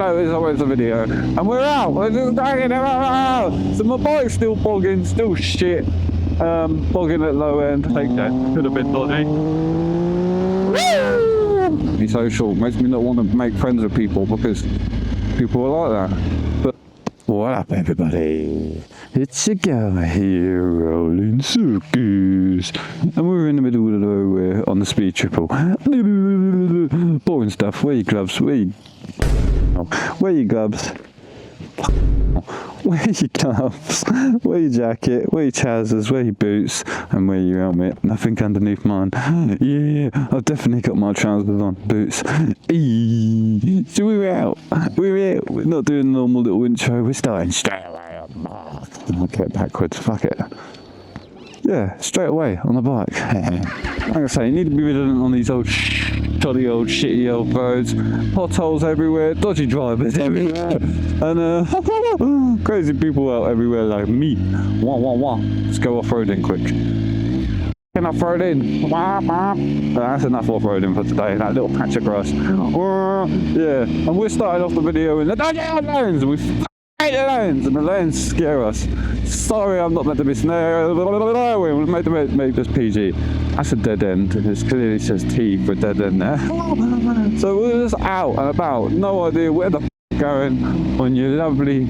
There's always a video, and we're out. We're just dragging it out. So my bike's still bogging, still shit. Bogging at low end. Take that. Could have been dodgy. Be social makes me not want to make friends with people because people are like that. But what up, everybody? It's a guy here rolling Circus, and we're in the middle of nowhere on the speed triple. Boring stuff. Where your gloves? Where your gloves? Wear your gloves, wear your jacket, wear your trousers, wear your boots, and wear your helmet. Nothing underneath mine. Yeah, I've definitely got my trousers on, boots. So we're out. We're out. We're not doing a normal little intro. We're starting straight away on the bike. Okay, backwards. Fuck it. Yeah, straight away on the bike. Like I say, you need to be vigilant on these old shoddy old shitty old roads, potholes everywhere, dodgy drivers everywhere, and crazy people out everywhere like me. Wah wah wah. Let's go off-roading quick. Off-roading. That's enough off-roading for today. That little patch of grass. Yeah, and we're starting off the video in the dodgy old lanes. We hate the lanes, and the lanes scare us. Sorry, I'm not meant to be snared. We're meant to make this PG. That's a dead end. It clearly says T for dead end there. So we're just out and about. No idea where the f going on your lovely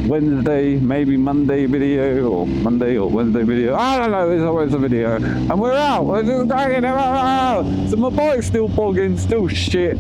Wednesday, maybe Monday video, or Monday or Wednesday video. I don't know, there's always a video. And we're out. We're just dragging it out. So my bike's still bogging, still shit.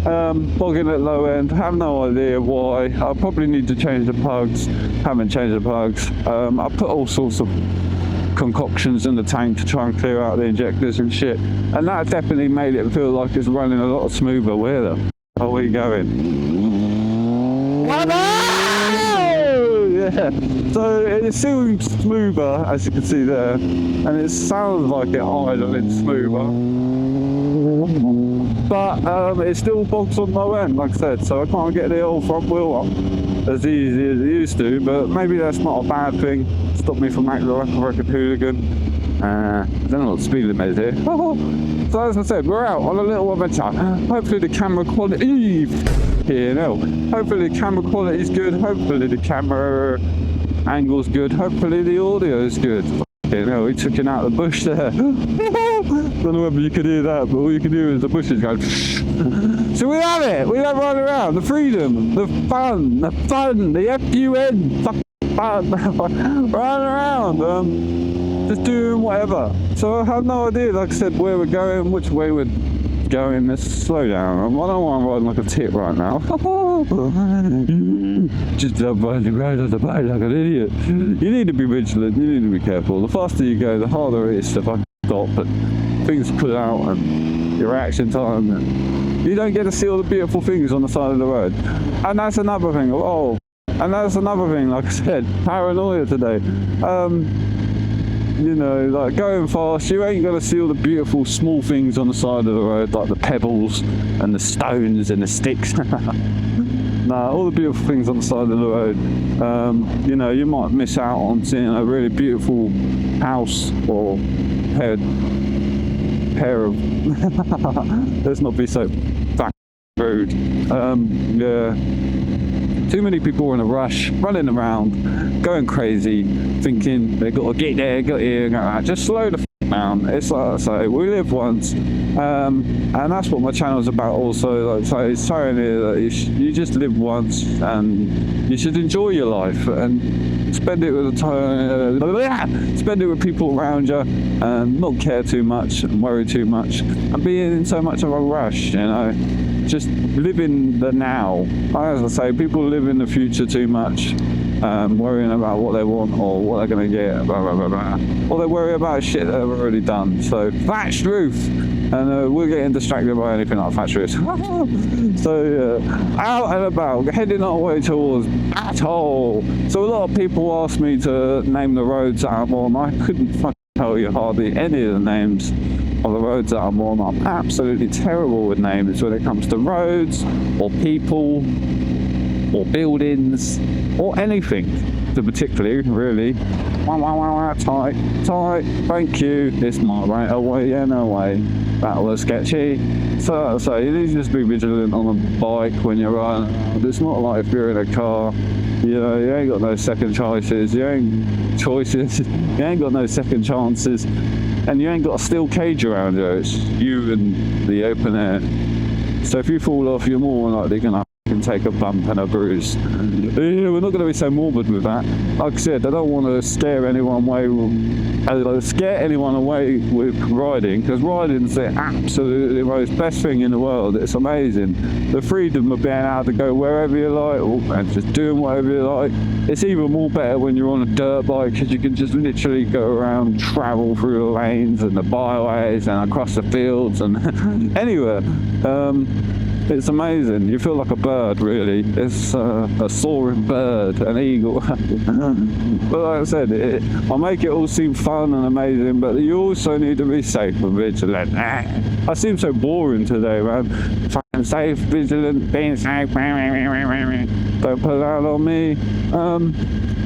Bogging at low end, have no idea why. I'll probably need to change the plugs. Haven't changed the plugs. I put all sorts of concoctions in the tank to try and clear out the injectors and shit, and that definitely made it feel like it's running a lot smoother. Where the f are we going? Yeah, so it seems smoother, as you can see there, and it sounds like it idling smoother. But it still bogs on low end, like I said, so I can't get the old front wheel up as easy as it used to, but maybe that's not a bad thing. Stop me from acting like a record hooligan. I don't know what the speed limit is here. So as I said, we're out on a little adventure. Hopefully the camera quality, hopefully the camera quality is good, hopefully the camera angle's good, hopefully the audio is good. We took it out of the bush there. Don't know whether you could hear that, but all you can hear is the bushes going. So we have it. We have running around. The freedom, the fun, the FUN, fucking fun. Running around, just doing whatever. So I have no idea, like I said, where we're going, which way we're going. Let's slow down. I don't want to ride like a tit right now. Just riding the road on the bike like an idiot. You need to be vigilant, you need to be careful. The faster you go, the harder it is to fucking stop, but things pull out and your reaction time, and you don't get to see all the beautiful things on the side of the road. And that's another thing. Like I said, paranoia today. Like going fast, you ain't gonna see all the beautiful small things on the side of the road, like the pebbles and the stones and the sticks. Nah, all the beautiful things on the side of the road. You might miss out on seeing a really beautiful house or pair of let's not be so fucking rude. Yeah. Too many people are in a rush, running around, going crazy, thinking they got to get there, get here, go out. Just slow the f down. It's like I say, we live once, and that's what my channel's about. Also, like it's showing you that you just live once, and you should enjoy your life and spend it with spend it with people around you, and not care too much and worry too much, and be in so much of a rush. Just live in the now. As I say, people live in the future too much, worrying about what they want or what they're going to get, blah, blah, blah, blah. Or they worry about shit that they've already done. So that's truth. And we're getting distracted by anything like fat truth. So out and about, heading our way towards Battle. So a lot of people asked me to name the roads that I'm on. I couldn't fucking tell you hardly any of the names of the roads that I'm on. I'm absolutely terrible with names when it comes to roads or people or buildings or anything. after particularly, really. Wah, wah, wah, wah, tight, thank you, it's my right away, yeah, no way. That was sketchy. So you need to just be vigilant on a bike when you're riding around. It's not like if you're in a car, you know, you ain't got no second choices, you ain't got no second chances, and you ain't got a steel cage around you. It's you and the open air. So if you fall off, you're more likely gonna take a bump and a bruise. Yeah, we're not going to be so morbid with that. Like I said, I don't want to scare anyone away with riding, because riding's the absolutely most best thing in the world. It's amazing. The freedom of being able to go wherever you like and just doing whatever you like. It's even more better when you're on a dirt bike, because you can just literally go around, travel through the lanes and the byways and across the fields and anywhere. It's amazing. You feel like a bird, really. It's a soaring bird, an eagle. But like I said, I make it all seem fun and amazing, but you also need to be safe and vigilant. I seem so boring today, man. Fucking safe, vigilant, being safe. Don't put that on me.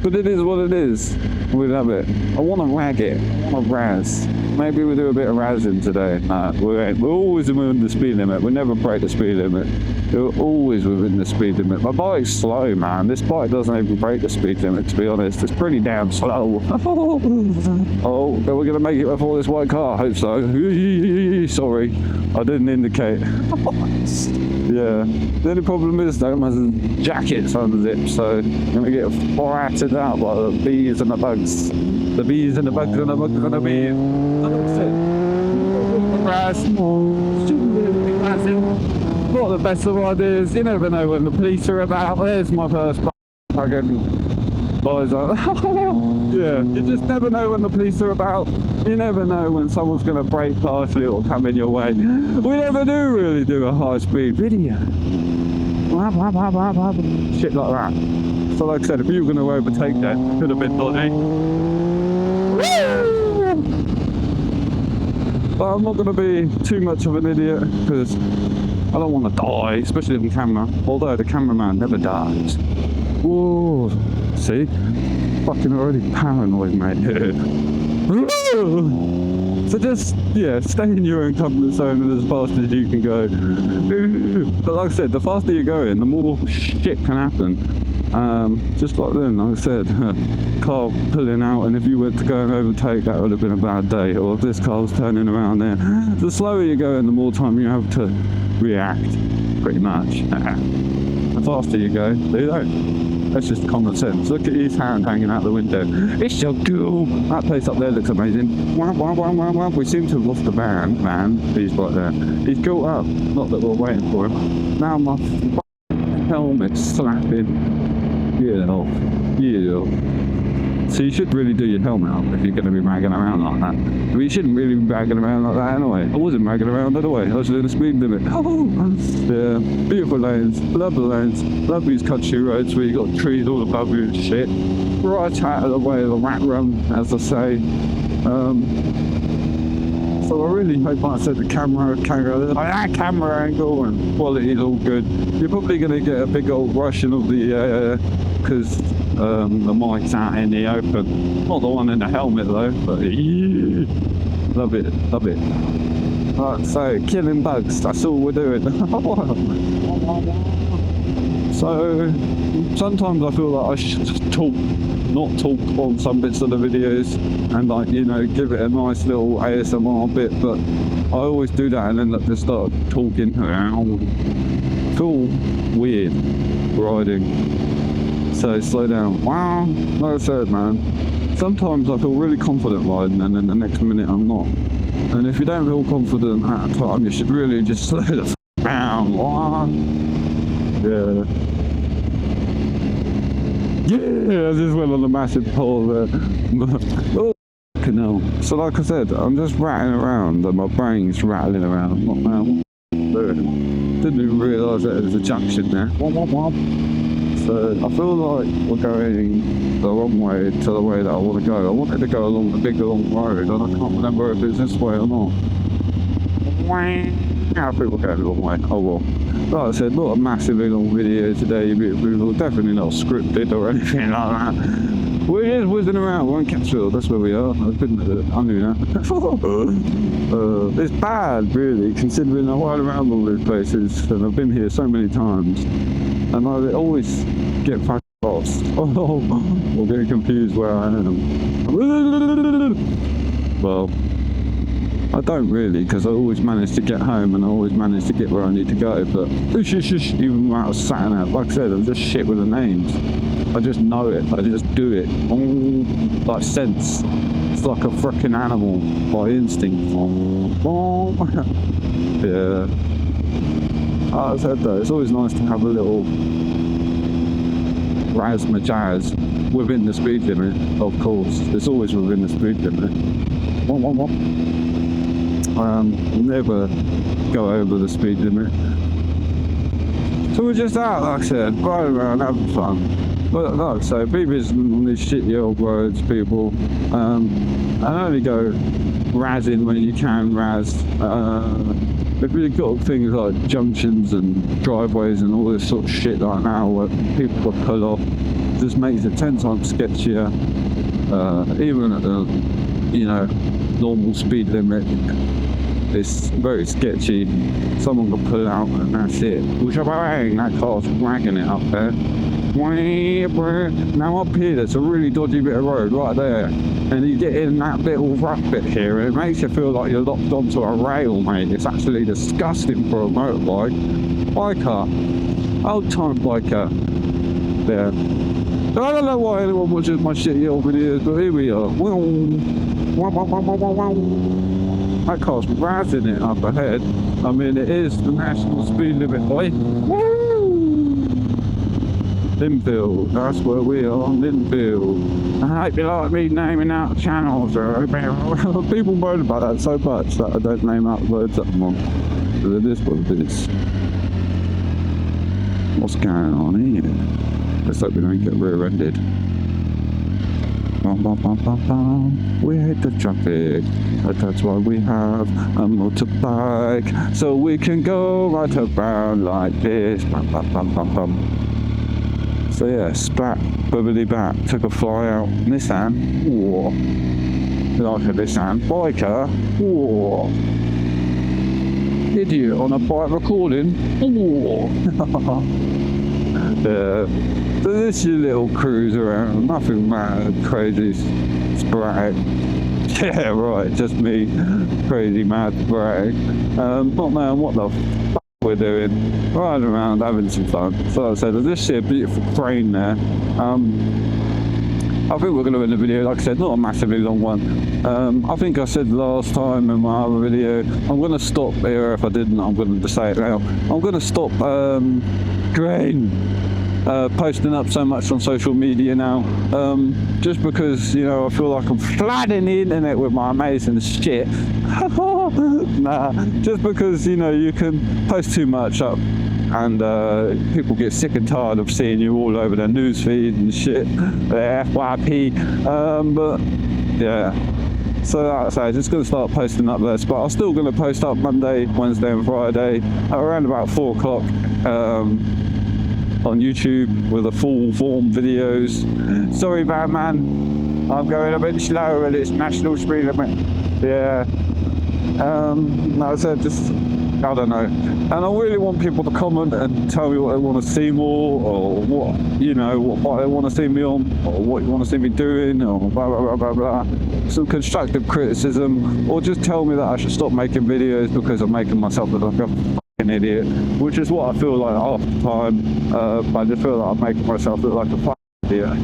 But it is what it is. We love it. I want to rag it. I want to razz. Maybe we'll do a bit of razzing today. Nah, we ain't. We're always within the speed limit. We never break the speed limit. We're always within the speed limit. My bike's slow, man. This bike doesn't even break the speed limit, to be honest. It's pretty damn slow. Oh, are we going to make it before this white car? I hope so. Sorry, I didn't indicate. Yeah. The only problem is, though, my jacket's unzipped, so I'm going to get flattened out by the bees and the bugs. The bees and the bugs and the bugs and the bees. Not the best of ideas. You never know when the police are about. There's my first fucking boys. Yeah, you just never know when the police are about. You never know when someone's going to brake past you or come in your way. We never do really do a high speed video. Shit like that. So like I said, if you were going to overtake that, it could have been dodgy. But I'm not going to be too much of an idiot, because I don't want to die, especially on camera. Although the cameraman never dies. Whoa, see? Fucking already paranoid, mate. So just, yeah, stay in your own comfort zone as fast as you can go. But like I said, the faster you go in, the more shit can happen. Just like then, like I said, car pulling out, and if you went to go and overtake, that would have been a bad day. Or if this car was turning around there, the slower you go in, the more time you have to react, pretty much. The faster you go, you don't. That's just common sense. Look at his hand hanging out the window. It's so cool. That place up there looks amazing. We seem to have lost the man. He's right there. He's caught up. Not that we're waiting for him. Now my helmet's slapping. Yeah. So you should really do your helmet up if you're going to be ragging around like that. But you shouldn't really be ragging around like that anyway. I wasn't ragging around anyway. I was doing the speed limit. Yeah, beautiful lanes, lovely lanes, love these country roads where you got trees all above you and shit. Right out of the way of the rat run, as I say. So I really hope, like I said, the camera angle and quality is all good. You're probably going to get a big old rushing of the air, because the mic's out in the open. Not the one in the helmet though, but yeah, love it. Right, so killing bugs, that's all we're doing. So sometimes I feel like I should just not talk on some bits of the videos and, like, you know, give it a nice little ASMR bit, but I always do that and then just start talking. I feel weird riding. So slow down. Wow, like I said, man, sometimes I feel really confident riding and then the next minute I'm not. And if you don't feel confident at a time, you should really just slow the down. Yeah, I just went on a massive pull there. Oh, no. So like I said, I'm just rattling around and my brain's rattling around. Didn't even realise that there was a junction there. So I feel like we're going the wrong way to the way that I want to go. I wanted to go along the big long road and I can't remember if it's this way or not. I think we're going the wrong way. Oh well. like I said, not a massively long video today. We're definitely not scripted or anything like that. We're just whizzing around. We're in Catchfield, that's where we are. I knew that. It's bad, really, considering I ride around all these places and I've been here so many times. And I always get fucking lost. Or getting confused where I am. Well, I don't really, because I always manage to get home and I always manage to get where I need to go. But even when I was sat out, like I said, I'm just shit with the names. I just know it. I just do it. Like sense. It's like a freaking animal by instinct. Yeah. Like I said though, it's always nice to have a little razzmatazz within the speed limit. Of course, it's always within the speed limit. Never go over the speed limit. So we're just out, like I said, riding around, having fun. But like I say, be vigilant on these shitty old roads, people. And only go razzing when you can razz. If you've got things like junctions and driveways and all this sort of shit like now where people will pull off, it just makes it 10 times sketchier. Even at the, normal speed limit, it's very sketchy. Someone can pull out and that's it. That car's dragging it up there. Now up here, there's a really dodgy bit of road right there, and you get in that little rough bit here, and it makes you feel like you're locked onto a rail, mate. It's actually disgusting for a motorbike. Biker, old time biker. There. I don't know why anyone watches my shitty old videos, but here we are. That car's razzing it up ahead. I mean, it is the national speed limit, boy. Linfield, that's where we are, Linfield. I hope you like me naming out channels. People moan about that so much that I don't name out words anymore. But it is what it is. What's going on here? Let's hope we don't get rear-ended. We hate the traffic, but that's why we have a motorbike, so we can go right around like this. So yeah, splat, bubbly back, took a fly out. Nissan, whoa. Like a Nissan biker, whoa. Idiot on a bike recording, whoa. So this is your little cruise around, nothing mad, crazy, sporadic. Yeah, right, just me, crazy, mad, sporadic. Not knowing what the fuck we're doing, riding around, having some fun. So like I said, there's this here beautiful crane there. I think we're going to end the video, like I said, not a massively long one. I think I said last time in my other video, I'm going to stop here. If I didn't, I'm going to just say it now. I'm going to stop posting up so much on social media now, just because I feel like I'm flooding the internet with my amazing shit. Nah, just because you can post too much up and people get sick and tired of seeing you all over their newsfeed and shit, their FYP. But yeah, so like I say, just going to start posting up this, but I'm still going to post up Monday, Wednesday and Friday at around about 4 o'clock on YouTube with the full form videos. Sorry Batman, I'm going a bit slow and it's national speed limit. Yeah. No, I said just, I don't know. And I really want people to comment and tell me what they want to see more, or what they want to see me on, or what you want to see me doing, or blah blah blah blah blah. Some constructive criticism, or just tell me that I should stop making videos because I'm making myself look like a fucking idiot, which is what I feel like half the time. I just feel like I'm making myself look like a fucking idiot.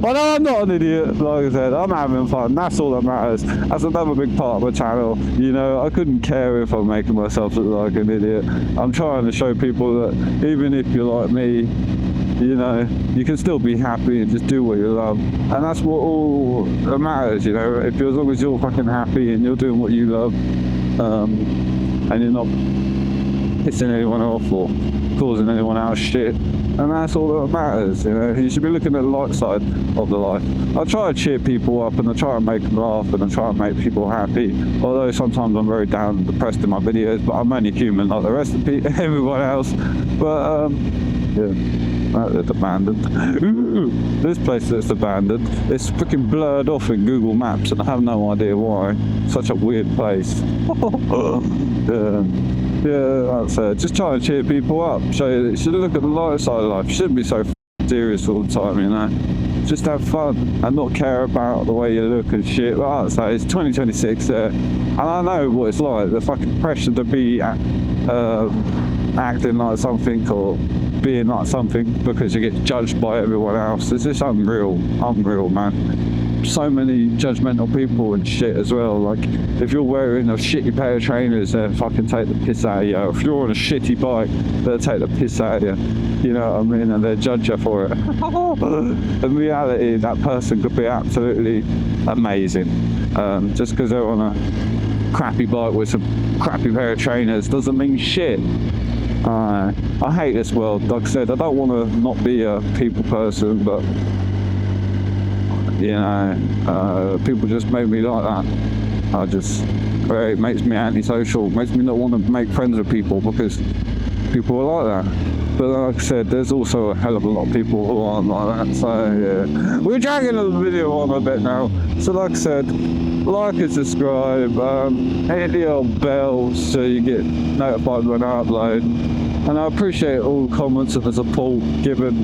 But I'm not an idiot, like I said, I'm having fun, that's all that matters. That's another big part of my channel. I couldn't care if I'm making myself look like an idiot. I'm trying to show people that even if you're like me, you can still be happy and just do what you love. And that's what all that matters, if you're, as long as you're fucking happy and you're doing what you love, and you're not pissing anyone off or causing anyone else shit. And that's all that matters, you know. You should be looking at the light side of the life. I try to cheer people up, and I try to make them laugh, and I try to make people happy. Although sometimes I'm very down and depressed in my videos, but I'm only human like the rest of everyone else. But yeah, it's abandoned. Ooh, this place that's abandoned. It's freaking blurred off in Google Maps, and I have no idea why. Such a weird place. Yeah, that's it. Just trying to cheer people up. Show you should look at the light side of life. You shouldn't be so serious all the time, you know. Just have fun and not care about the way you look and shit. Like I say, it's 2026 there, and I know what it's like. The fucking pressure to be acting like something or being like something because you get judged by everyone else. It's just unreal, man. So many judgmental people and shit as well. Like, if you're wearing a shitty pair of trainers, they'll fucking take the piss out of you. If you're on a shitty bike, they'll take the piss out of you. You know what I mean? And they'll judge you for it. In reality, that person could be absolutely amazing. Just because they're on a crappy bike with some crappy pair of trainers doesn't mean shit. I hate this world. Like I said, I don't want to not be a people person, but you know, people just make me like that. It makes me antisocial, makes me not want to make friends with people because people are like that. But like I said, there's also a hell of a lot of people who aren't like that. So yeah, we're dragging the video on a bit now. So like I said, like and subscribe, hit the old bell so you get notified when I upload. And I appreciate all the comments and the support given.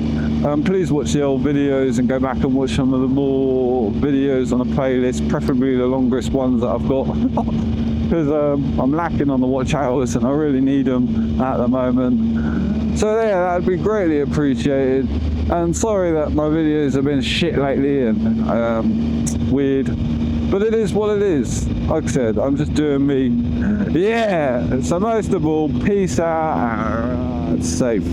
Please watch the old videos and go back and watch some of the more videos on a playlist, preferably the longest ones that I've got. Because I'm lacking on the watch hours and I really need them at the moment. So yeah, that'd be greatly appreciated. And sorry that my videos have been shit lately and weird. But it is what it is. Like I said, I'm just doing me. Yeah. So most of all, peace out. Safe.